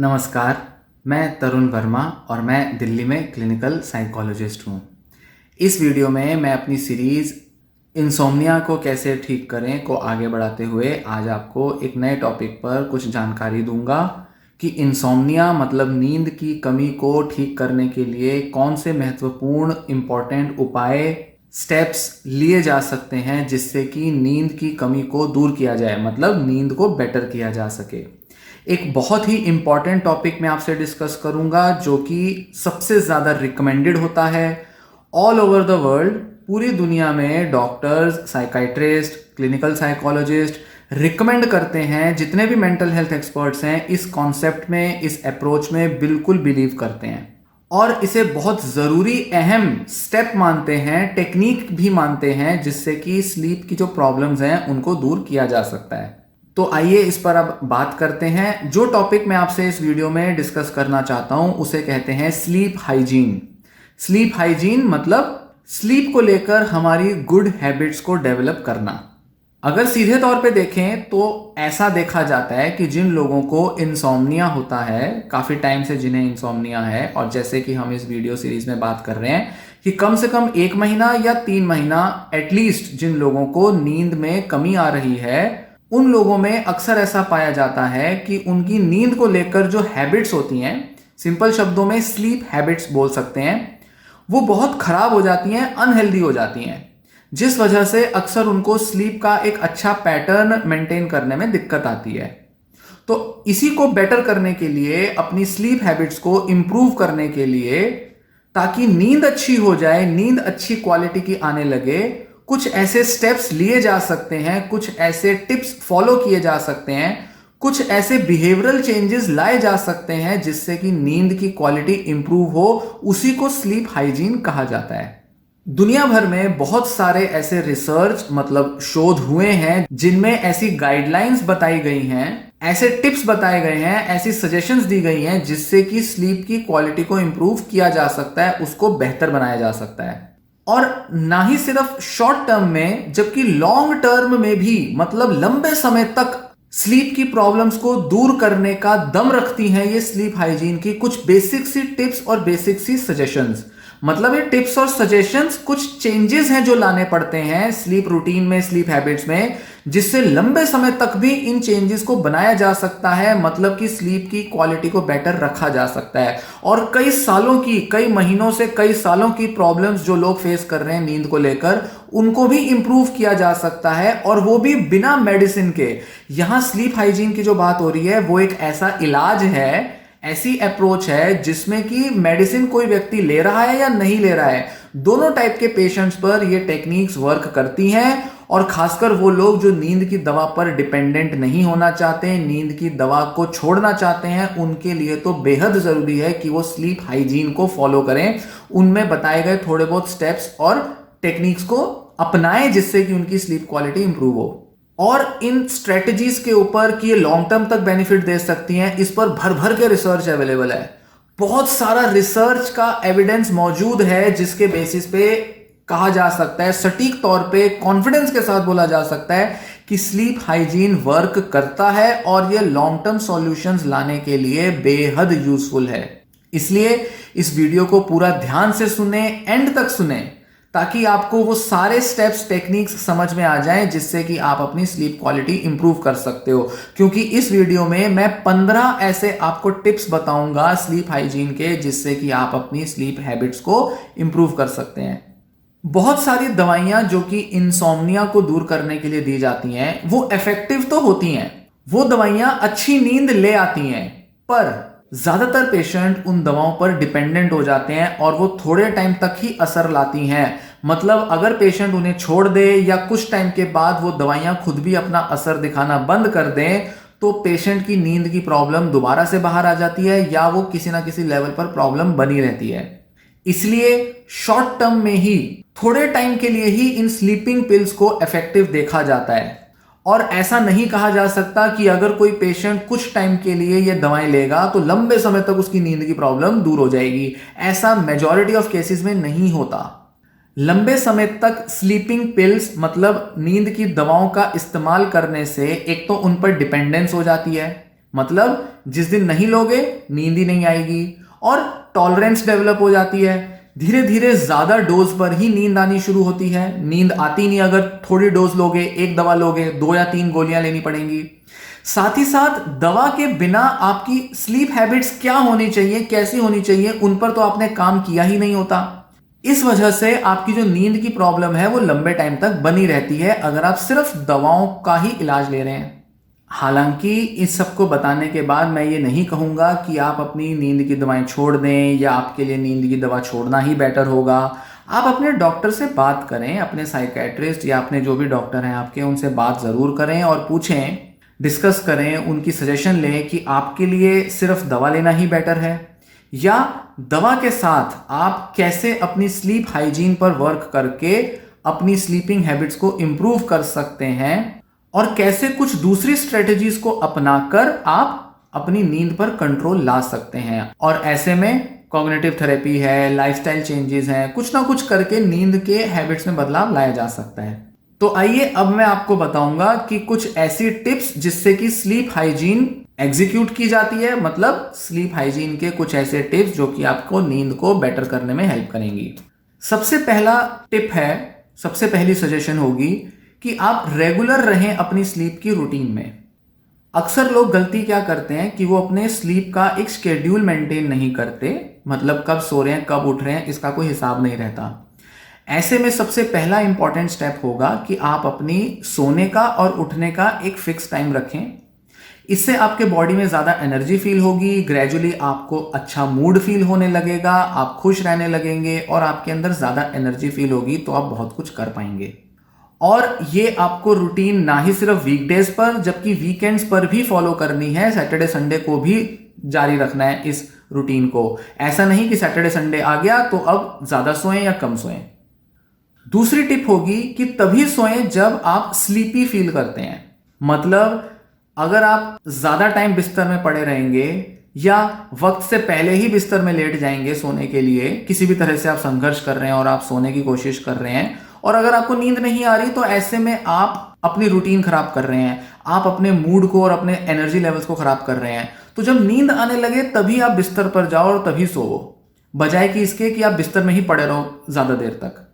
नमस्कार, मैं तरुण वर्मा और मैं दिल्ली में क्लिनिकल साइकोलॉजिस्ट हूँ। इस वीडियो में मैं अपनी सीरीज़ इंसोम्निया को कैसे ठीक करें को आगे बढ़ाते हुए आज आपको एक नए टॉपिक पर कुछ जानकारी दूंगा कि इंसोम्निया मतलब नींद की कमी को ठीक करने के लिए कौन से महत्वपूर्ण इम्पॉर्टेंट उपाय स्टेप्स लिए जा सकते हैं जिससे कि नींद की कमी को दूर किया जाए, मतलब नींद को बेटर किया जा सके। एक बहुत ही इंपॉर्टेंट टॉपिक मैं आपसे डिस्कस करूंगा जो कि सबसे ज़्यादा रिकमेंडेड होता है ऑल ओवर द वर्ल्ड। पूरी दुनिया में doctors, psychiatrist, clinical psychologist recommend करते हैं, जितने भी मेंटल हेल्थ एक्सपर्ट्स हैं इस कॉन्सेप्ट में, इस अप्रोच में बिल्कुल बिलीव करते हैं और इसे बहुत ज़रूरी अहम स्टेप मानते हैं, टेक्निक भी मानते हैं जिससे कि स्लीप की जो प्रॉब्लम्स हैं उनको दूर किया जा सकता है। तो आइए इस पर अब बात करते हैं। जो टॉपिक मैं आपसे इस वीडियो में डिस्कस करना चाहता हूं उसे कहते हैं स्लीप हाइजीन। स्लीप हाइजीन मतलब स्लीप को लेकर हमारी गुड हैबिट्स को डेवलप करना। अगर सीधे तौर पे देखें तो ऐसा देखा जाता है कि जिन लोगों को इंसोम्निया होता है, काफी टाइम से जिन्हें इंसोम्निया है, और जैसे कि हम इस वीडियो सीरीज में बात कर रहे हैं कि कम से कम 1 महीना या 3 महीना एटलीस्ट जिन लोगों को नींद में कमी आ रही है, उन लोगों में अक्सर ऐसा पाया जाता है कि उनकी नींद को लेकर जो हैबिट्स होती हैं, सिंपल शब्दों में स्लीप हैबिट्स बोल सकते हैं, वो बहुत खराब हो जाती हैं, अनहेल्दी हो जाती हैं, जिस वजह से अक्सर उनको स्लीप का एक अच्छा पैटर्न मेंटेन करने में दिक्कत आती है। तो इसी को बेटर करने के लिए, अपनी स्लीप हैबिट्स को इंप्रूव करने के लिए, ताकि नींद अच्छी हो जाए, नींद अच्छी क्वालिटी की आने लगे, कुछ ऐसे स्टेप्स लिए जा सकते हैं, कुछ ऐसे टिप्स फॉलो किए जा सकते हैं, कुछ ऐसे बिहेवियरल चेंजेस लाए जा सकते हैं जिससे कि नींद की क्वालिटी इंप्रूव हो। उसी को स्लीप हाइजीन कहा जाता है। दुनिया भर में बहुत सारे ऐसे रिसर्च मतलब शोध हुए हैं जिनमें ऐसी गाइडलाइंस बताई गई हैं, ऐसे टिप्स बताए गए हैं, ऐसी सजेशंस दी गई हैं जिससे कि स्लीप की क्वालिटी को इंप्रूव किया जा सकता है, उसको बेहतर बनाया जा सकता है। और ना ही सिर्फ शॉर्ट टर्म में, जबकि लॉन्ग टर्म में भी, मतलब लंबे समय तक स्लीप की प्रॉब्लम्स को दूर करने का दम रखती हैं ये स्लीप हाइजीन की कुछ बेसिक सी टिप्स और बेसिक सी सजेशंस। मतलब ये टिप्स और सजेशंस कुछ चेंजेस हैं जो लाने पड़ते हैं स्लीप रूटीन में, स्लीप हैबिट्स में, जिससे लंबे समय तक भी इन चेंजेस को बनाया जा सकता है, मतलब कि स्लीप की क्वालिटी को बेटर रखा जा सकता है। और कई सालों की, कई महीनों से कई सालों की प्रॉब्लम्स जो लोग फेस कर रहे हैं नींद को लेकर, उनको भी इंप्रूव किया जा सकता है, और वो भी बिना मेडिसिन के। यहां स्लीप हाइजीन की जो बात हो रही है वो एक ऐसा इलाज है, ऐसी अप्रोच है जिसमें कि मेडिसिन कोई व्यक्ति ले रहा है या नहीं ले रहा है, दोनों टाइप के पेशेंट्स पर ये टेक्निक्स वर्क करती हैं। और खासकर वो लोग जो नींद की दवा पर डिपेंडेंट नहीं होना चाहते, नींद की दवा को छोड़ना चाहते हैं, उनके लिए तो बेहद जरूरी है कि वो स्लीप हाइजीन को फॉलो करें, उनमें बताए गए थोड़े बहुत स्टेप्स और टेक्निक्स को अपनाएं जिससे कि उनकी स्लीप क्वालिटी इंप्रूव हो। और इन स्ट्रेटजीज के ऊपर कि ये लॉन्ग टर्म तक बेनिफिट दे सकती हैं, इस पर भर भर के रिसर्च अवेलेबल है। बहुत सारा रिसर्च का एविडेंस मौजूद है जिसके बेसिस पे कहा जा सकता है, सटीक तौर पे कॉन्फिडेंस के साथ बोला जा सकता है कि स्लीप हाइजीन वर्क करता है और ये लॉन्ग टर्म सॉल्यूशंस लाने के लिए बेहद यूजफुल है। इसलिए इस वीडियो को पूरा ध्यान से सुने, एंड तक सुने, ताकि आपको वो सारे स्टेप्स, टेक्निक्स समझ में आ जाएं जिससे कि आप अपनी स्लीप क्वालिटी इंप्रूव कर सकते हो। क्योंकि इस वीडियो में मैं 15 ऐसे आपको टिप्स बताऊंगा स्लीप हाइजीन के जिससे कि आप अपनी स्लीप हैबिट्स को इंप्रूव कर सकते हैं। बहुत सारी दवाइयां जो कि इंसोम्निया को दूर करने के लिए दी जाती हैं वो इफेक्टिव तो होती हैं, वो दवाइयां अच्छी नींद ले आती हैं, पर ज्यादातर पेशेंट उन दवाओं पर डिपेंडेंट हो जाते हैं और वो थोड़े टाइम तक ही असर लाती हैं। मतलब अगर पेशेंट उन्हें छोड़ दे या कुछ टाइम के बाद वो दवाइयां खुद भी अपना असर दिखाना बंद कर दें, तो पेशेंट की नींद की प्रॉब्लम दोबारा से बाहर आ जाती है या वो किसी ना किसी लेवल पर प्रॉब्लम बनी रहती है। इसलिए शॉर्ट टर्म में ही, थोड़े टाइम के लिए ही इन स्लीपिंग पिल्स को इफेक्टिव देखा जाता है। और ऐसा नहीं कहा जा सकता कि अगर कोई पेशेंट कुछ टाइम के लिए ये दवाएं लेगा तो लंबे समय तक उसकी नींद की प्रॉब्लम दूर हो जाएगी। ऐसा मेजॉरिटी ऑफ केसेस में नहीं होता। लंबे समय तक स्लीपिंग पिल्स मतलब नींद की दवाओं का इस्तेमाल करने से एक तो उन पर डिपेंडेंस हो जाती है, मतलब जिस दिन नहीं लोगे नींद ही नहीं आएगी। और टॉलरेंस डेवलप हो जाती है, धीरे धीरे ज्यादा डोज पर ही नींद आनी शुरू होती है। नींद आती नहीं अगर थोड़ी डोज लोगे, एक दवा लोगे, 2 या 3 गोलियां लेनी पड़ेंगी। साथ ही साथ दवा के बिना आपकी स्लीप हैबिट्स क्या होनी चाहिए, कैसी होनी चाहिए, उन पर तो आपने काम किया ही नहीं होता। इस वजह से आपकी जो नींद की प्रॉब्लम है वो लंबे टाइम तक बनी रहती है अगर आप सिर्फ दवाओं का ही इलाज ले रहे हैं। हालांकि इस सबको बताने के बाद मैं ये नहीं कहूंगा कि आप अपनी नींद की दवाएं छोड़ दें या आपके लिए नींद की दवा छोड़ना ही बेटर होगा। आप अपने डॉक्टर से बात करें, अपने साइकेट्रिस्ट या अपने जो भी डॉक्टर हैं आपके, उनसे बात ज़रूर करें और पूछें, डिस्कस करें, उनकी सजेशन लें कि आपके लिए सिर्फ दवा लेना ही बेटर है या दवा के साथ आप कैसे अपनी स्लीप हाइजीन पर वर्क करके अपनी स्लीपिंग हैबिट्स को इम्प्रूव कर सकते हैं और कैसे कुछ दूसरी स्ट्रेटजीज को अपनाकर आप अपनी नींद पर कंट्रोल ला सकते हैं। और ऐसे में कॉग्निटिव थेरेपी है, लाइफस्टाइल चेंजेस हैं, कुछ ना कुछ करके नींद के हैबिट्स में बदलाव लाया जा सकता है। तो आइए अब मैं आपको बताऊंगा कि कुछ ऐसी टिप्स जिससे कि स्लीप हाइजीन एग्जीक्यूट की जाती है, मतलब स्लीप हाइजीन के कुछ ऐसे टिप्स जो कि आपको नींद को बेटर करने में हेल्प करेंगी। सबसे पहला टिप है, सबसे पहली सजेशन होगी कि आप रेगुलर रहें अपनी स्लीप की रूटीन में। अक्सर लोग गलती क्या करते हैं कि वो अपने स्लीप का एक शेड्यूल मेंटेन नहीं करते, मतलब कब सो रहे हैं कब उठ रहे हैं इसका कोई हिसाब नहीं रहता। ऐसे में सबसे पहला इंपॉर्टेंट स्टेप होगा कि आप अपनी सोने का और उठने का एक फिक्स टाइम रखें। इससे आपके बॉडी में ज़्यादा एनर्जी फील होगी, ग्रेजुअली आपको अच्छा मूड फील होने लगेगा, आप खुश रहने लगेंगे और आपके अंदर ज़्यादा एनर्जी फील होगी तो आप बहुत कुछ कर पाएंगे। और ये आपको रूटीन ना ही सिर्फ वीकडेज पर जबकि वीकेंड्स पर भी फॉलो करनी है, सैटरडे संडे को भी जारी रखना है इस रूटीन को। ऐसा नहीं कि सैटरडे संडे आ गया तो अब ज़्यादा सोएं या कम सोएं। दूसरी टिप होगी कि तभी सोएं जब आप स्लीपी फील करते हैं, मतलब अगर आप ज़्यादा टाइम बिस्तर में पड़े रहेंगे या वक्त से पहले ही बिस्तर में लेट जाएंगे सोने के लिए, किसी भी तरह से आप संघर्ष कर रहे हैं और आप सोने की कोशिश कर रहे हैं और अगर आपको नींद नहीं आ रही तो ऐसे में आप अपनी रूटीन खराब कर रहे हैं, आप अपने मूड को और अपने एनर्जी लेवल्स को खराब कर रहे हैं। तो जब नींद आने लगे तभी आप बिस्तर पर जाओ और तभी सोओ, बजाय कि इसके कि आप बिस्तर में ही पड़े रहो ज़्यादा देर तक।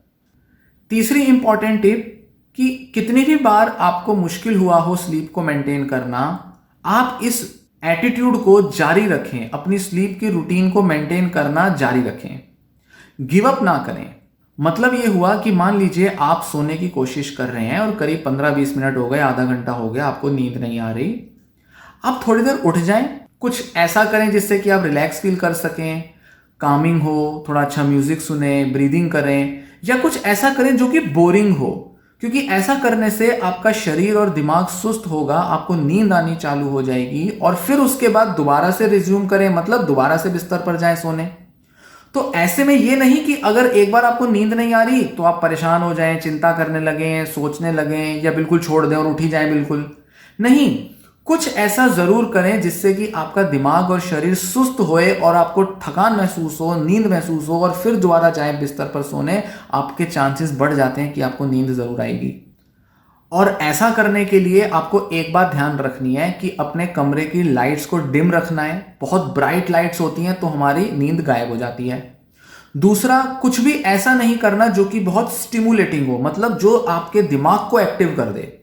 तीसरी इंपॉर्टेंट टिप कि कितनी भी बार आपको मुश्किल हुआ हो स्लीप को मेंटेन करना, आप इस एटीट्यूड को जारी रखें, अपनी स्लीप की रूटीन को मेंटेन करना जारी रखें, गिव अप ना करें। मतलब ये हुआ कि मान लीजिए आप सोने की कोशिश कर रहे हैं और करीब 15-20 मिनट हो गए, आधा घंटा हो गया, आपको नींद नहीं आ रही, आप थोड़ी देर उठ जाएं, कुछ ऐसा करें जिससे कि आप रिलैक्स फील कर सकें, कामिंग हो, थोड़ा अच्छा म्यूजिक सुने, ब्रीदिंग करें या कुछ ऐसा करें जो कि बोरिंग हो, क्योंकि ऐसा करने से आपका शरीर और दिमाग सुस्त होगा, आपको नींद आनी चालू हो जाएगी और फिर उसके बाद दोबारा से रिज्यूम करें, मतलब दोबारा से बिस्तर पर जाएं सोने। तो ऐसे में ये नहीं कि अगर एक बार आपको नींद नहीं आ रही तो आप परेशान हो जाएं, चिंता करने लगें, सोचने लगें या बिल्कुल छोड़ दें और उठ ही जाएं, बिल्कुल नहीं। कुछ ऐसा जरूर करें जिससे कि आपका दिमाग और शरीर सुस्त होए और आपको थकान महसूस हो, नींद महसूस हो और फिर दोबारा जाएं बिस्तर पर सोने, आपके चांसेस बढ़ जाते हैं कि आपको नींद जरूर आएगी। और ऐसा करने के लिए आपको एक बात ध्यान रखनी है कि अपने कमरे की लाइट्स को डिम रखना है। बहुत ब्राइट लाइट्स होती हैं तो हमारी नींद गायब हो जाती है। दूसरा, कुछ भी ऐसा नहीं करना जो कि बहुत स्टिमुलेटिंग हो, मतलब जो आपके दिमाग को एक्टिव कर दे।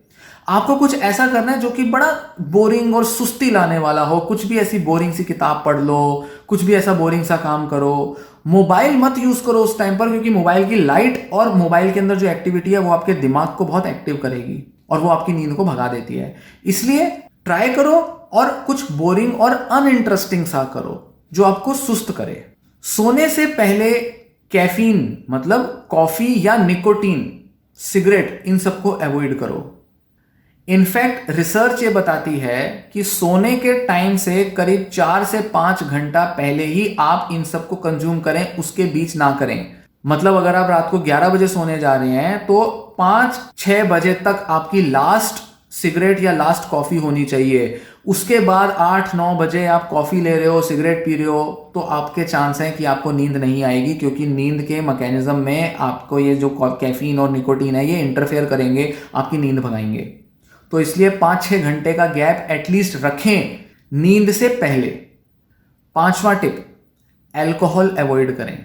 आपको कुछ ऐसा करना है जो कि बड़ा बोरिंग और सुस्ती लाने वाला हो, कुछ भी ऐसी बोरिंग सी किताब पढ़ लो, कुछ भी ऐसा बोरिंग सा काम करो। मोबाइल मत यूज करो उस टाइम पर, क्योंकि मोबाइल की लाइट और मोबाइल के अंदर जो एक्टिविटी है वो आपके दिमाग को बहुत एक्टिव करेगी और वो आपकी नींद को भगा देती है। इसलिए ट्राई करो और कुछ बोरिंग और अनइंटरेस्टिंग सा करो जो आपको सुस्त करे। सोने से पहले कैफीन, मतलब कॉफी या निकोटीन, सिगरेट, इन सबको अवॉइड करो। इनफैक्ट रिसर्च ये बताती है कि सोने के टाइम से करीब 4 से 5 घंटा पहले ही आप इन सबको कंज्यूम करें, उसके बीच ना करें। मतलब अगर आप रात को 11 बजे सोने जा रहे हैं तो 5-6 बजे तक आपकी लास्ट सिगरेट या लास्ट कॉफी होनी चाहिए। उसके बाद 8-9 बजे आप कॉफी ले रहे हो, सिगरेट पी रहे हो, तो आपके चांस हैं कि आपको नींद नहीं आएगी, क्योंकि नींद के मैकेनिज्म में आपको ये जो कैफीन और निकोटीन है ये इंटरफेयर करेंगे, आपकी नींद भगाएंगे। तो इसलिए 5-6 घंटे का गैप एटलीस्ट रखें नींद से पहले। पांचवा टिप, अल्कोहल अवॉइड करें।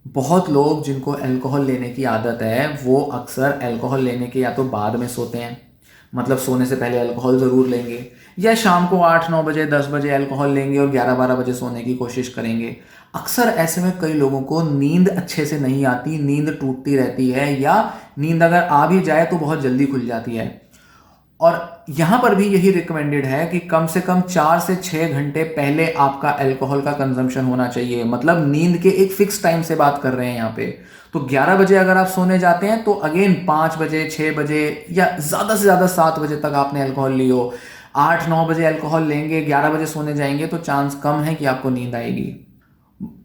बहुत लोग जिनको अल्कोहल लेने की आदत है वो अक्सर अल्कोहल लेने के या तो बाद में सोते हैं, मतलब सोने से पहले अल्कोहल ज़रूर लेंगे, या शाम को 8-9 बजे 10 बजे अल्कोहल लेंगे और 11-12 बजे सोने की कोशिश करेंगे। अक्सर ऐसे में कई लोगों को नींद अच्छे से नहीं आती, नींद टूटती रहती है, या नींद अगर आ भी जाए तो बहुत जल्दी खुल जाती है। और यहां पर भी यही रिकमेंडेड है कि कम से कम 4 से 6 घंटे पहले आपका अल्कोहल का कंजम्पशन होना चाहिए। मतलब नींद के एक फिक्स टाइम से बात कर रहे हैं यहाँ पे। तो 11 बजे अगर आप सोने जाते हैं तो अगेन 5 बजे 6 बजे या ज़्यादा से ज़्यादा 7 बजे तक आपने अल्कोहल लियो। 8-9 बजे अल्कोहल लेंगे, 11 बजे सोने जाएंगे तो चांस कम है कि आपको नींद आएगी।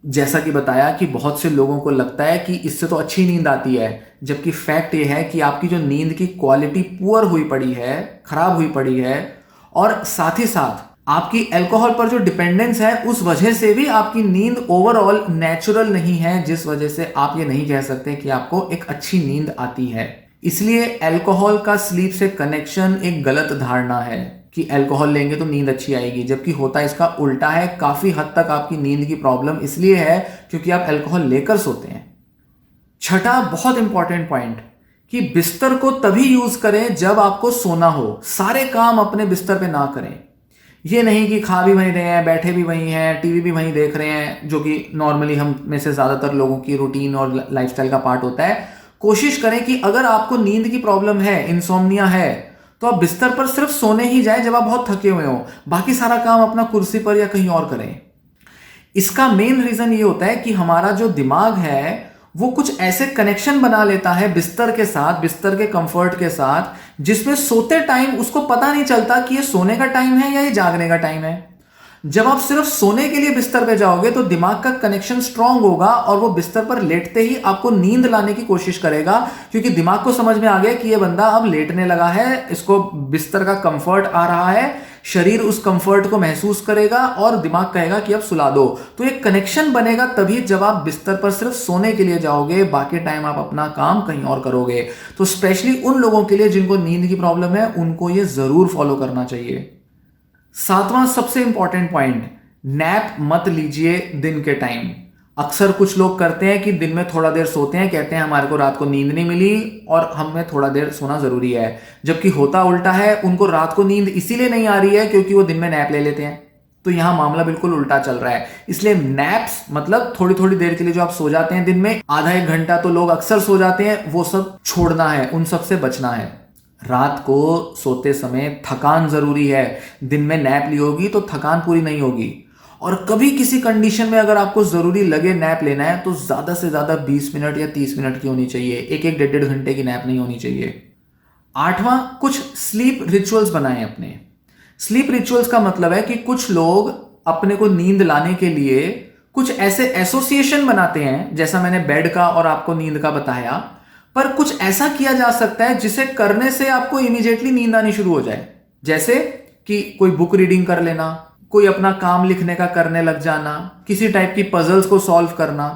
जैसा कि बताया कि बहुत से लोगों को लगता है कि इससे तो अच्छी नींद आती है, जबकि फैक्ट ये है कि आपकी जो नींद की क्वालिटी पुअर हुई पड़ी है, खराब हुई पड़ी है, और साथ ही साथ आपकी अल्कोहल पर जो डिपेंडेंस है उस वजह से भी आपकी नींद ओवरऑल नेचुरल नहीं है, जिस वजह से आप ये नहीं कह सकते कि आपको एक अच्छी नींद आती है। इसलिए अल्कोहल का स्लीप से कनेक्शन एक गलत धारणा है कि अल्कोहल लेंगे तो नींद अच्छी आएगी, जबकि होता इसका उल्टा है। काफी हद तक आपकी नींद की प्रॉब्लम इसलिए है क्योंकि आप अल्कोहल लेकर सोते हैं। छठा बहुत इंपॉर्टेंट पॉइंट, कि बिस्तर को तभी यूज करें जब आपको सोना हो। सारे काम अपने बिस्तर पे ना करें। ये नहीं कि खा भी वहीं रहे हैं, बैठे भी वहीं हैं, टीवी भी वहीं देख रहे हैं, जो कि नॉर्मली हम में से ज्यादातर लोगों की रूटीन और लाइफस्टाइल का पार्ट होता है। कोशिश करें कि अगर आपको नींद की प्रॉब्लम है, इंसोम्निया है, तो आप बिस्तर पर सिर्फ सोने ही जाएं जब आप बहुत थके हुए हो। बाकी सारा काम अपना कुर्सी पर या कहीं और करें। इसका मेन रीजन ये होता है कि हमारा जो दिमाग है वो कुछ ऐसे कनेक्शन बना लेता है बिस्तर के साथ, बिस्तर के कंफर्ट के साथ, जिसमें सोते टाइम उसको पता नहीं चलता कि ये सोने का टाइम है या ये जागने का टाइम है। जब आप सिर्फ सोने के लिए बिस्तर पे जाओगे तो दिमाग का कनेक्शन स्ट्रांग होगा और वो बिस्तर पर लेटते ही आपको नींद लाने की कोशिश करेगा, क्योंकि दिमाग को समझ में आ गया कि ये बंदा अब लेटने लगा है, इसको बिस्तर का कंफर्ट आ रहा है, शरीर उस कंफर्ट को महसूस करेगा और दिमाग कहेगा कि अब सुला दो। तो एक कनेक्शन बनेगा तभी जब आप बिस्तर पर सिर्फ सोने के लिए जाओगे, बाकी टाइम आप अपना काम कहीं और करोगे। तो स्पेशली उन लोगों के लिए जिनको नींद की प्रॉब्लम है, उनको ये जरूर फॉलो करना चाहिए। सातवां सबसे इंपॉर्टेंट पॉइंट, नैप मत लीजिए दिन के टाइम। अक्सर कुछ लोग करते हैं कि दिन में थोड़ा देर सोते हैं, कहते हैं हमारे को रात को नींद नहीं मिली और हमें थोड़ा देर सोना जरूरी है, जबकि होता उल्टा है। उनको रात को नींद इसीलिए नहीं आ रही है क्योंकि वो दिन में नैप ले लेते हैं। तो यहां मामला बिल्कुल उल्टा चल रहा है। इसलिए नैप्स मतलब थोड़ी थोड़ी देर के लिए जो आप सो जाते हैं दिन में, आधा एक घंटा तो लोग अक्सर सो जाते हैं, वो सब छोड़ना है, उन सब से बचना है। रात को सोते समय थकान जरूरी है। दिन में नैप ली होगी तो थकान पूरी नहीं होगी। और कभी किसी कंडीशन में अगर आपको जरूरी लगे नैप लेना है तो ज्यादा से ज्यादा 20 मिनट या 30 मिनट की होनी चाहिए, एक एक 1.5 घंटे की नैप नहीं होनी चाहिए। आठवां, कुछ स्लीप रिचुअल्स बनाएं अपने। स्लीप रिचुअल्स का मतलब है कि कुछ लोग अपने को नींद लाने के लिए कुछ ऐसे एसोसिएशन बनाते हैं, जैसा मैंने बेड का और आपको नींद का बताया, पर कुछ ऐसा किया जा सकता है जिसे करने से आपको इमीडिएटली नींद आनी शुरू हो जाए। जैसे कि कोई बुक रीडिंग कर लेना, कोई अपना काम लिखने का करने लग जाना, किसी टाइप की पजल्स को सॉल्व करना,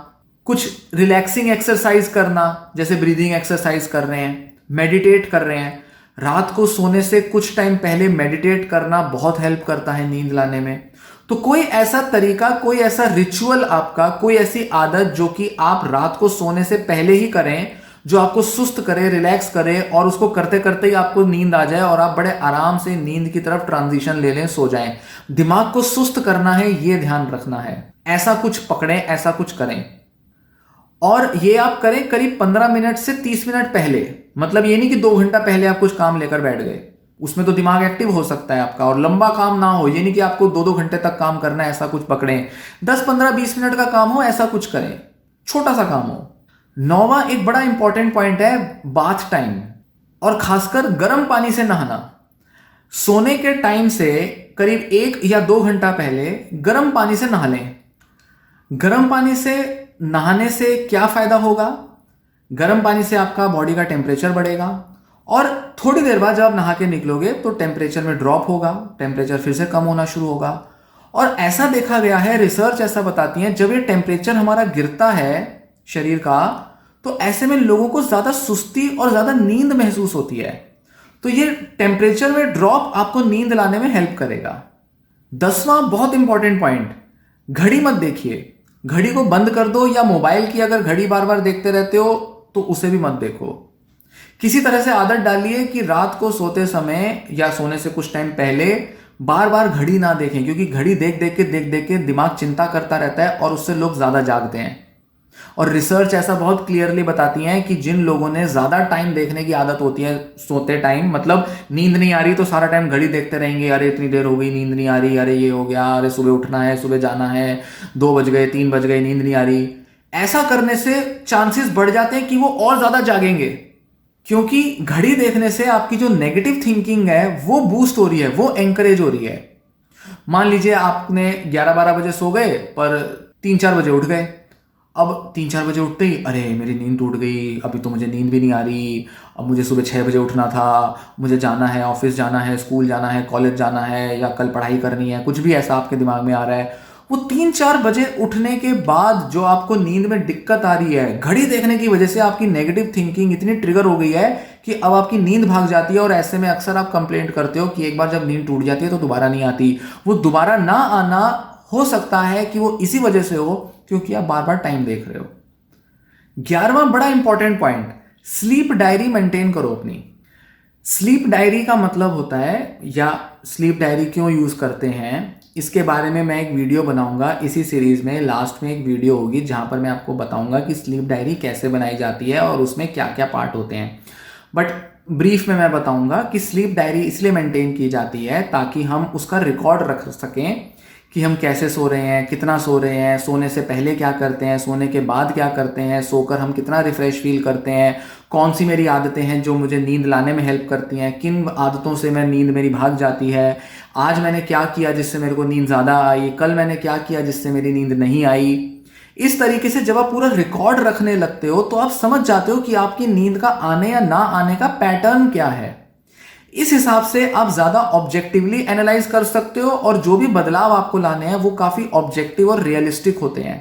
कुछ रिलैक्सिंग एक्सरसाइज करना, जैसे ब्रीदिंग एक्सरसाइज कर रहे हैं, मेडिटेट कर रहे हैं। रात को सोने से कुछ टाइम पहले मेडिटेट करना बहुत हेल्प करता है नींद लाने में। तो कोई ऐसा तरीका, कोई ऐसा रिचुअल आपका, कोई ऐसी आदत जो कि आप रात को सोने से पहले ही करें, जो आपको सुस्त करे, रिलैक्स करे, और उसको करते करते ही आपको नींद आ जाए और आप बड़े आराम से नींद की तरफ ट्रांजिशन ले लें, सो जाएं। दिमाग को सुस्त करना है, ये ध्यान रखना है। ऐसा कुछ पकड़ें, ऐसा कुछ करें, और ये आप करें करीब 15 मिनट से 30 मिनट पहले। मतलब ये नहीं कि 2 घंटा पहले आप कुछ काम लेकर बैठ गए, उसमें तो दिमाग एक्टिव हो सकता है आपका, और लंबा काम ना हो। ये नहीं कि आपको 2-2 घंटे तक काम करना है, ऐसा कुछ पकड़ें। 10, 15, 20 मिनट का काम हो, ऐसा कुछ करें, छोटा सा काम हो। 9वां एक बड़ा इंपॉर्टेंट पॉइंट है, बाथ टाइम, और खासकर गर्म पानी से नहाना। सोने के टाइम से करीब 1 या 2 घंटा पहले गर्म पानी से नहा लें। गर्म पानी से नहाने से क्या फायदा होगा? गर्म पानी से आपका बॉडी का टेम्परेचर बढ़ेगा, और थोड़ी देर बाद जब आप नहा के निकलोगे तो टेम्परेचर में ड्रॉप होगा, टेम्परेचर फिर से कम होना शुरू होगा। और ऐसा देखा गया है, रिसर्च ऐसा बताती है, जब ये टेम्परेचर हमारा गिरता है शरीर का, तो ऐसे में लोगों को ज्यादा सुस्ती और ज्यादा नींद महसूस होती है। तो ये टेम्परेचर में ड्रॉप आपको नींद लाने में हेल्प करेगा। 10वां बहुत इंपॉर्टेंट पॉइंट, घड़ी मत देखिए। घड़ी को बंद कर दो, या मोबाइल की अगर घड़ी बार बार देखते रहते हो तो उसे भी मत देखो। किसी तरह से आदत डालिए कि रात को सोते समय या सोने से कुछ टाइम पहले बार बार घड़ी ना देखें, क्योंकि घड़ी देख देख के दिमाग चिंता करता रहता है और उससे लोग ज्यादा जागते हैं। और रिसर्च ऐसा बहुत क्लियरली बताती है कि जिन लोगों ने ज्यादा टाइम देखने की आदत होती है सोते टाइम, मतलब नींद नहीं आ रही तो सारा टाइम घड़ी देखते रहेंगे, अरे इतनी देर हो गई नींद नहीं आ रही, अरे ये हो गया, अरे सुबह उठना है, सुबह जाना है, 2 बज गए, 3 बज गए, नींद नहीं आ रही। ऐसा करने से चांसेस बढ़ जाते हैं कि वो और ज्यादा जागेंगे, क्योंकि घड़ी देखने से आपकी जो नेगेटिव थिंकिंग है वो बूस्ट हो रही है, वो एंकरेज हो रही है। मान लीजिए आपने 11-12 बजे सो गए पर 3-4 बजे उठ गए। अब 3-4 बजे उठते ही अरे मेरी नींद टूट गई, अभी तो मुझे नींद भी नहीं आ रही, अब मुझे सुबह 6 बजे उठना था, मुझे जाना है, ऑफिस जाना है, स्कूल जाना है, कॉलेज जाना है, या कल पढ़ाई करनी है, कुछ भी ऐसा आपके दिमाग में आ रहा है। वो 3-4 बजे उठने के बाद जो आपको नींद में दिक्कत आ रही है, घड़ी देखने की वजह से आपकी नेगेटिव थिंकिंग इतनी ट्रिगर हो गई है कि अब आपकी नींद भाग जाती है। और ऐसे में अक्सर आप कंप्लेंट करते हो कि एक बार जब नींद टूट जाती है तो दोबारा नहीं आती। वो दोबारा ना आना हो सकता है कि वो इसी वजह से हो क्योंकि आप बार बार टाइम देख रहे हो। 11वां बड़ा important point, sleep diary maintain करो अपनी। स्लीप डायरी का मतलब होता है, या स्लीप डायरी क्यों यूज करते हैं इसके बारे में मैं एक वीडियो बनाऊंगा इसी सीरीज में। लास्ट में एक वीडियो होगी जहां पर मैं आपको बताऊंगा कि स्लीप डायरी कैसे बनाई जाती है और उसमें क्या क्या पार्ट होते हैं। बट ब्रीफ में मैं बताऊंगा कि स्लीप डायरी इसलिए मेंटेन की जाती है ताकि हम उसका रिकॉर्ड रख सकें कि हम कैसे सो रहे हैं, कितना सो रहे हैं, सोने से पहले क्या करते हैं, सोने के बाद क्या करते हैं, सोकर हम कितना रिफ्रेश फील करते हैं, कौन सी मेरी आदतें हैं जो मुझे नींद लाने में हेल्प करती हैं, किन आदतों से मैं नींद मेरी भाग जाती है, आज मैंने क्या किया जिससे मेरे को नींद ज़्यादा आई, कल मैंने क्या किया जिससे मेरी नींद नहीं आई। इस तरीके से जब आप पूरा रिकॉर्ड रखने लगते हो तो आप समझ जाते हो कि आपकी नींद का आने या ना आने का पैटर्न क्या है। इस हिसाब से आप ज्यादा ऑब्जेक्टिवली एनालाइज कर सकते हो और जो भी बदलाव आपको लाने हैं वो काफी ऑब्जेक्टिव और रियलिस्टिक होते हैं।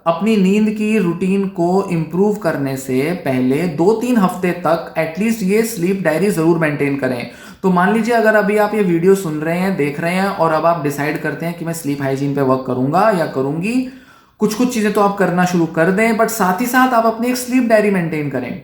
अपनी नींद की रूटीन को इंप्रूव करने से पहले 2-3 हफ्ते तक एटलीस्ट ये स्लीप डायरी जरूर मेंटेन करें। तो मान लीजिए अगर अभी आप ये वीडियो सुन रहे हैं, देख रहे हैं और अब आप डिसाइड करते हैं कि मैं स्लीप हाइजीन पे वर्क करूंगा या करूंगी, कुछ कुछ चीजें तो आप करना शुरू कर दें, बट साथ ही साथ आप अपनी एक स्लीप डायरी मेंटेन करें।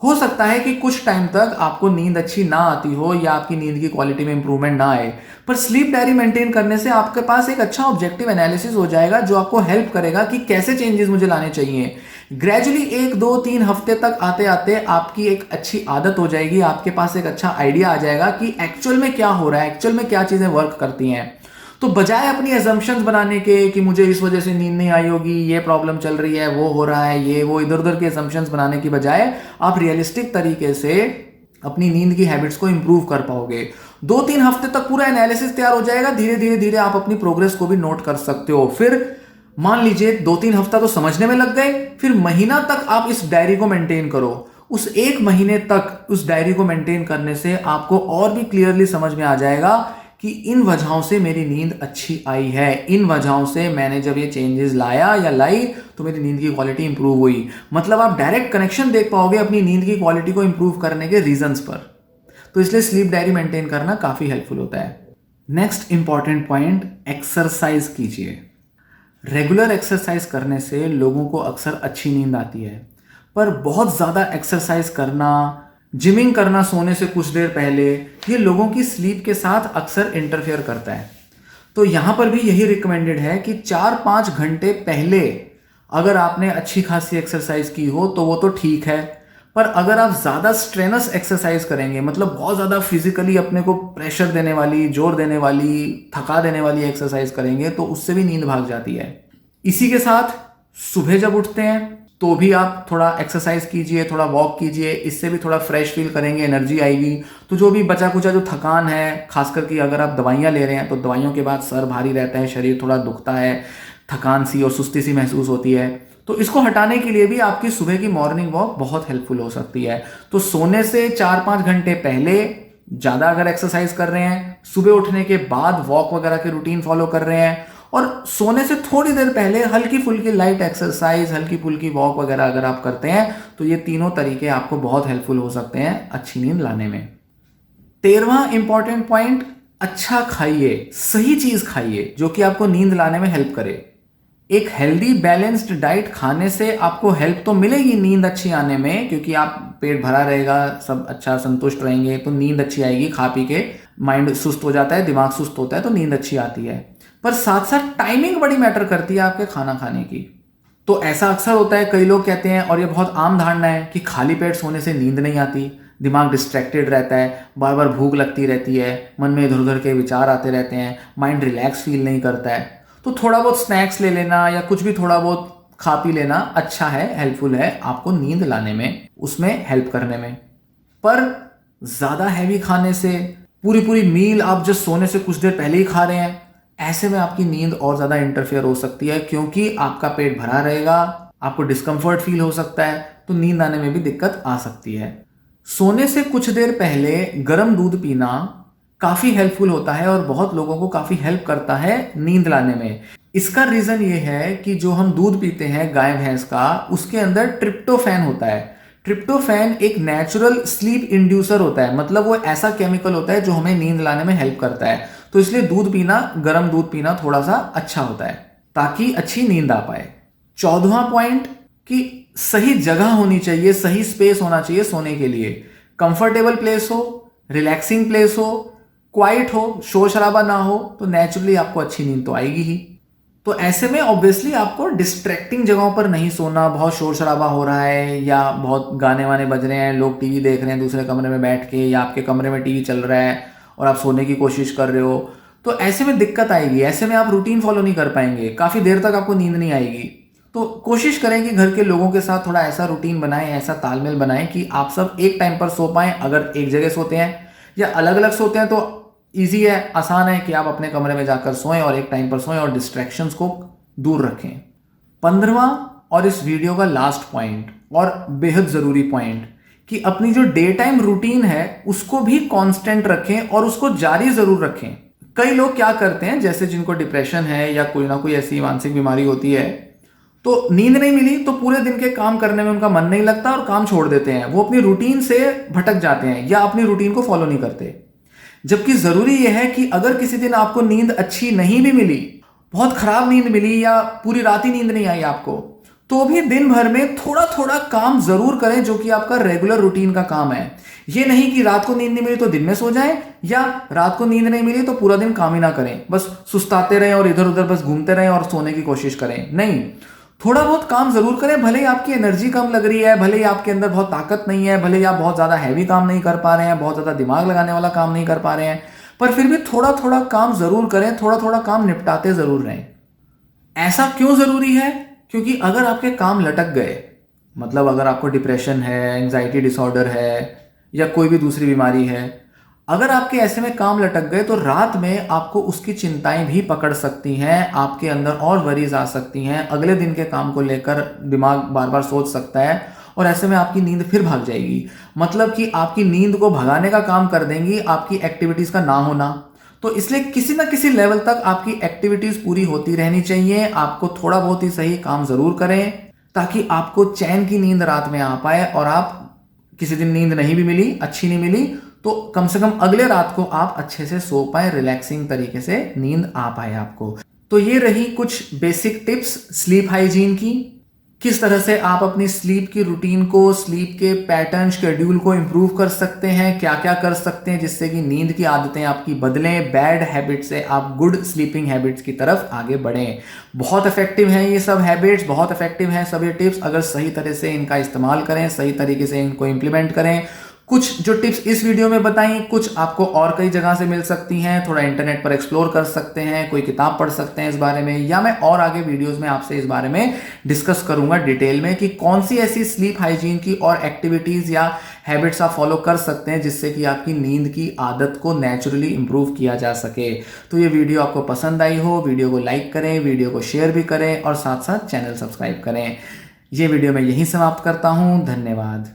हो सकता है कि कुछ टाइम तक आपको नींद अच्छी ना आती हो या आपकी नींद की क्वालिटी में इंप्रूवमेंट ना आए, पर स्लीप डायरी मेंटेन करने से आपके पास एक अच्छा ऑब्जेक्टिव एनालिसिस हो जाएगा जो आपको हेल्प करेगा कि कैसे चेंजेस मुझे लाने चाहिए। ग्रेजुअली 1-2-3 हफ्ते तक आते आते आपकी एक अच्छी आदत हो जाएगी, आपके पास एक अच्छा आइडिया आ जाएगा कि एक्चुअल में क्या हो रहा है, एक्चुअल में क्या चीजें वर्क करती हैं। तो बजाय अपनी एजम्पशंस बनाने के कि मुझे इस वजह से नींद नहीं आई होगी, ये प्रॉब्लम चल रही है, वो हो रहा है, ये वो इधर उधर के एजम्पशंस बनाने की बजाय आप रियलिस्टिक तरीके से अपनी नींद की हैबिट्स को इंप्रूव कर पाओगे। 2-3 हफ्ते तक पूरा एनालिसिस तैयार हो जाएगा, धीरे धीरे धीरे आप अपनी प्रोग्रेस को भी नोट कर सकते हो। फिर मान लीजिए 2-3 हफ्ता तो समझने में लग गए, फिर महीना तक आप इस डायरी को मेंटेन करो। उस 1 महीने तक उस डायरी को मेंटेन करने से आपको और भी क्लियरली समझ में आ जाएगा कि इन वजहों से मेरी नींद अच्छी आई है, इन वजहों से मैंने जब ये चेंजेस लाया या लाई तो मेरी नींद की क्वालिटी इंप्रूव हुई। मतलब आप डायरेक्ट कनेक्शन देख पाओगे अपनी नींद की क्वालिटी को इंप्रूव करने के रीजंस पर। तो इसलिए स्लीप डायरी मेंटेन करना काफी हेल्पफुल होता है। नेक्स्ट इंपॉर्टेंट पॉइंट, एक्सरसाइज कीजिए। रेगुलर एक्सरसाइज करने से लोगों को अक्सर अच्छी नींद आती है, पर बहुत ज़्यादा एक्सरसाइज करना, जिमिंग करना सोने से कुछ देर पहले, ये लोगों की स्लीप के साथ अक्सर इंटरफेयर करता है। तो यहाँ पर भी यही रिकमेंडेड है कि 4-5 घंटे पहले अगर आपने अच्छी खासी एक्सरसाइज की हो तो वो तो ठीक है, पर अगर आप ज़्यादा स्ट्रेनस एक्सरसाइज करेंगे, मतलब बहुत ज़्यादा फिजिकली अपने को प्रेशर देने वाली, जोर देने वाली, थका देने वाली एक्सरसाइज करेंगे तो उससे भी नींद भाग जाती है। इसी के साथ सुबह जब उठते हैं तो भी आप थोड़ा एक्सरसाइज कीजिए, थोड़ा वॉक कीजिए, इससे भी थोड़ा फ्रेश फील करेंगे, एनर्जी आएगी। तो जो भी बचा कुचा जो थकान है, खासकर कि अगर आप दवाइयाँ ले रहे हैं तो दवाइयों के बाद सर भारी रहता है, शरीर थोड़ा दुखता है, थकान सी और सुस्ती सी महसूस होती है, तो इसको हटाने के लिए भी आपकी सुबह की मॉर्निंग वॉक बहुत हेल्पफुल हो सकती है। तो सोने से 4-5 घंटे पहले ज़्यादा अगर एक्सरसाइज कर रहे हैं, सुबह उठने के बाद वॉक वगैरह के रूटीन फॉलो कर रहे हैं, और सोने से थोड़ी देर पहले हल्की फुल्की लाइट एक्सरसाइज, हल्की फुल्की वॉक वगैरह अगर आप करते हैं तो ये तीनों तरीके आपको बहुत हेल्पफुल हो सकते हैं अच्छी नींद लाने में। 13वां इंपॉर्टेंट पॉइंट, अच्छा खाइए, सही चीज खाइए जो कि आपको नींद लाने में हेल्प करे। एक हेल्दी बैलेंस्ड डाइट खाने से आपको हेल्प तो मिलेगी नींद अच्छी आने में, क्योंकि आप पेट भरा रहेगा, सब अच्छा संतुष्ट रहेंगे तो नींद अच्छी आएगी। खा पी के माइंड सुस्त हो जाता है, दिमाग सुस्त होता है तो नींद अच्छी आती है। पर साथ साथ टाइमिंग बड़ी मैटर करती है आपके खाना खाने की। तो ऐसा अक्सर होता है, कई लोग कहते हैं, और ये बहुत आम धारणा है, कि खाली पेट सोने से नींद नहीं आती, दिमाग डिस्ट्रैक्टेड रहता है, बार बार भूख लगती रहती है, मन में इधर उधर के विचार आते रहते हैं, माइंड रिलैक्स फील नहीं करता है। तो थोड़ा बहुत स्नैक्स ले लेना या कुछ भी थोड़ा बहुत खा पी लेना अच्छा है, हेल्पफुल है आपको नींद लाने में, उसमें हेल्प करने में। पर ज़्यादा हैवी खाने से, पूरी पूरी मील आप जस्ट सोने से कुछ देर पहले ही खा रहे हैं, ऐसे में आपकी नींद और ज़्यादा इंटरफेयर हो सकती है, क्योंकि आपका पेट भरा रहेगा, आपको डिस्कम्फर्ट फील हो सकता है, तो नींद आने में भी दिक्कत आ सकती है। सोने से कुछ देर पहले गर्म दूध पीना काफ़ी हेल्पफुल होता है और बहुत लोगों को काफ़ी हेल्प करता है नींद लाने में। इसका रीज़न ये है कि जो हम दूध पीते हैं गाय भैंस का, उसके अंदर ट्रिप्टोफैन होता है। ट्रिप्टोफैन एक नेचुरल स्लीप इंड्यूसर होता है, मतलब वो ऐसा केमिकल होता है जो हमें नींद लाने में हेल्प करता है। तो इसलिए दूध पीना, गर्म दूध पीना थोड़ा सा अच्छा होता है ताकि अच्छी नींद आ पाए। 14वां पॉइंट कि सही जगह होनी चाहिए, सही स्पेस होना चाहिए सोने के लिए। कंफर्टेबल प्लेस हो, रिलैक्सिंग प्लेस हो, क्वाइट हो, शोर शराबा ना हो, तो नेचुरली आपको अच्छी नींद तो आएगी ही। तो ऐसे में ऑब्वियसली आपको डिस्ट्रैक्टिंग जगहों पर नहीं सोना, बहुत शोर शराबा हो रहा है या बहुत गाने वाने बज रहे हैं, लोग टीवी देख रहे हैं दूसरे कमरे में बैठ के, या आपके कमरे में टीवी चल रहा है और आप सोने की कोशिश कर रहे हो, तो ऐसे में दिक्कत आएगी। ऐसे में आप रूटीन फॉलो नहीं कर पाएंगे, काफ़ी देर तक आपको नींद नहीं आएगी। तो कोशिश करें कि घर के लोगों के साथ थोड़ा ऐसा रूटीन बनाएं, ऐसा तालमेल बनाएं कि आप सब एक टाइम पर सो पाएं। अगर एक जगह सोते हैं या अलग अलग सोते हैं तो ईजी है, आसान है कि आप अपने कमरे में जाकर सोएं और एक टाइम पर सोएं और डिस्ट्रैक्शंस को दूर रखें। 15वां और इस वीडियो का लास्ट पॉइंट और बेहद ज़रूरी पॉइंट, कि अपनी जो डे टाइम रूटीन है उसको भी कांस्टेंट रखें और उसको जारी ज़रूर रखें। कई लोग क्या करते हैं, जैसे जिनको डिप्रेशन है या कोई ना कोई ऐसी मानसिक बीमारी होती है, तो नींद नहीं मिली तो पूरे दिन के काम करने में उनका मन नहीं लगता और काम छोड़ देते हैं, वो अपनी रूटीन से भटक जाते हैं या अपनी रूटीन को फॉलो नहीं करते। जबकि जरूरी यह है कि अगर किसी दिन आपको नींद अच्छी नहीं भी मिली, बहुत खराब नींद मिली या पूरी रात ही नींद नहीं आई आपको, तो भी दिन भर में थोड़ा थोड़ा काम जरूर करें जो कि आपका रेगुलर रूटीन का काम है। ये नहीं कि रात को नींद नहीं मिली तो दिन में सो जाएं, या रात को नींद नहीं मिली तो पूरा दिन काम ही ना करें, बस सुस्ताते रहें और इधर उधर बस घूमते रहें और सोने की कोशिश करें। नहीं, थोड़ा बहुत काम जरूर करें, भले ही आपकी एनर्जी कम लग रही है, भले ही आपके अंदर बहुत ताकत नहीं है, भले ही आप बहुत ज़्यादा हैवी काम नहीं कर पा रहे हैं, बहुत ज़्यादा दिमाग लगाने वाला काम नहीं कर पा रहे हैं, पर फिर भी थोड़ा थोड़ा काम जरूर करें, थोड़ा थोड़ा काम निपटाते जरूर रहें। ऐसा क्यों ज़रूरी है? क्योंकि अगर आपके काम लटक गए, मतलब अगर आपको डिप्रेशन है, एंजाइटी डिसऑर्डर है या कोई भी दूसरी बीमारी है, अगर आपके ऐसे में काम लटक गए तो रात में आपको उसकी चिंताएं भी पकड़ सकती हैं, आपके अंदर और वरीज आ सकती हैं, अगले दिन के काम को लेकर दिमाग बार बार सोच सकता है और ऐसे में आपकी नींद फिर भाग जाएगी। मतलब कि आपकी नींद को भगाने का काम कर देंगी आपकी एक्टिविटीज़ का ना होना। तो इसलिए किसी ना किसी लेवल तक आपकी एक्टिविटीज़ पूरी होती रहनी चाहिए। आपको थोड़ा बहुत ही सही काम ज़रूर करें ताकि आपको चैन की नींद रात में आ पाए, और आप किसी दिन नींद नहीं भी मिली, अच्छी नहीं मिली, तो कम से कम अगले रात को आप अच्छे से सो पाए, रिलैक्सिंग तरीके से नींद आ पाए आपको। तो ये रही कुछ बेसिक टिप्स स्लीप हाइजीन की, किस तरह से आप अपनी स्लीप की रूटीन को, स्लीप के पैटर्न, शेड्यूल को इंप्रूव कर सकते हैं, क्या क्या कर सकते हैं जिससे कि नींद की आदतें आपकी बदलें, बैड हैबिट से आप गुड स्लीपिंग हैबिट्स की तरफ आगे बढ़ें। बहुत इफेक्टिव हैं ये सब हैबिट्स, बहुत इफेक्टिव हैं सब ये टिप्स, अगर सही तरह से इनका इस्तेमाल करें, सही तरीके से इनको इम्प्लीमेंट करें। कुछ जो टिप्स इस वीडियो में बताई, कुछ आपको और कई जगह से मिल सकती हैं, थोड़ा इंटरनेट पर एक्सप्लोर कर सकते हैं, कोई किताब पढ़ सकते हैं इस बारे में, या मैं और आगे वीडियोस में आपसे इस बारे में डिस्कस करूंगा डिटेल में कि कौन सी ऐसी स्लीप हाइजीन की और एक्टिविटीज या हैबिट्स आप फॉलो कर सकते हैं जिससे कि आपकी नींद की आदत को नेचुरली इंप्रूव किया जा सके। तो ये वीडियो आपको पसंद आई हो, वीडियो को लाइक करें, वीडियो को शेयर भी करें और साथ साथ चैनल सब्सक्राइब करें। ये वीडियो मैं यहीं समाप्त करता हूँ। धन्यवाद।